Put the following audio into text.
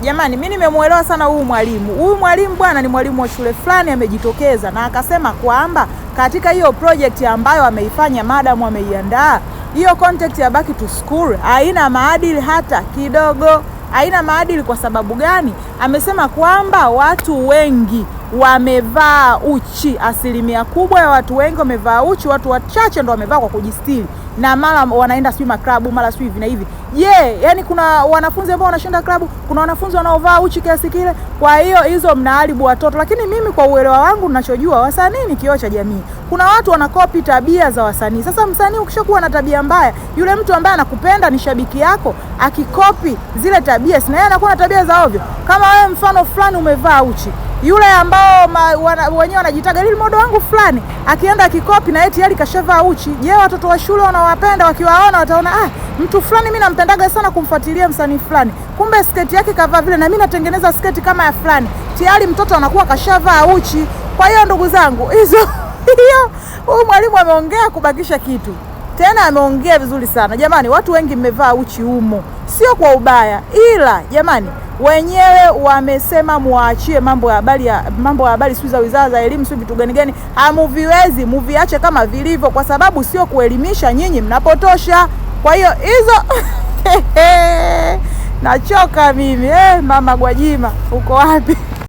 Jamani, mimi nimemuelewa sana huyu mwalimu. Huyu mwalimu bwana ni mwalimu wa shule fulani, amejitokeza na akasema kwamba katika hiyo project ambayo ameifanya madam ameiandaa, hiyo content ya back to school haina maadili hata kidogo. Haina maadili kwa sababu gani? Amesema kwamba watu wengi wamevaa uchi, asilimia kubwa ya watu wengi wamevaa uchi, watu wachache ndo wamevaa kwa kujistiri, na mara wanaenda sijui maklabu, mara sijui hivi na hivi. Yani kuna wanafunzi ambao wanashinda klabu, kuna wanafunzi wanaovaa uchi kiasi kile. Kwa hiyo hizo mnaharibu watoto. Lakini mimi kwa uelewa wangu ninachojua, wasanii ni kioo cha jamii. Kuna watu wanakopi tabia za wasanii. Sasa msanii ukishakuwa na tabia mbaya, yule mtu ambaye anakupenda ni shabiki yako, akikopi zile tabia, sina yeye anakuwa na tabia za ovyo. Kama wewe mfano fulani umevaa uchi, yule ambao wenyewe wanajitaga lili modo wangu fulani, akienda akikopi na eti yali kashavaa uchi, je, watoto wa shule wanawapenda, wakiwaona wataona mtu fulani mimi nampendaga sana kumfuatilia msanii fulani, kumbe sketi yake kavaa vile na mimi natengeneza sketi kama ya fulani, tayari mtoto anakuwa kashavaa uchi. Kwa hiyo ndugu zangu, hiyo huyu mwalimu ameongea kubakisha kitu. Tena ameongea vizuri sana. Jamani, watu wengi mmevaa uchi humo, sio kwa ubaya, ila jamani wenyewe wamesema muachie mambo ya habari sio za wizara za elimu sio vitu gani hamuviwezi, muviache kama vilivyo, kwa sababu sio kuelimisha, nyinyi mnapotosha. Kwa hiyo hizo nachoka mimi. Mama Gwajima uko wapi?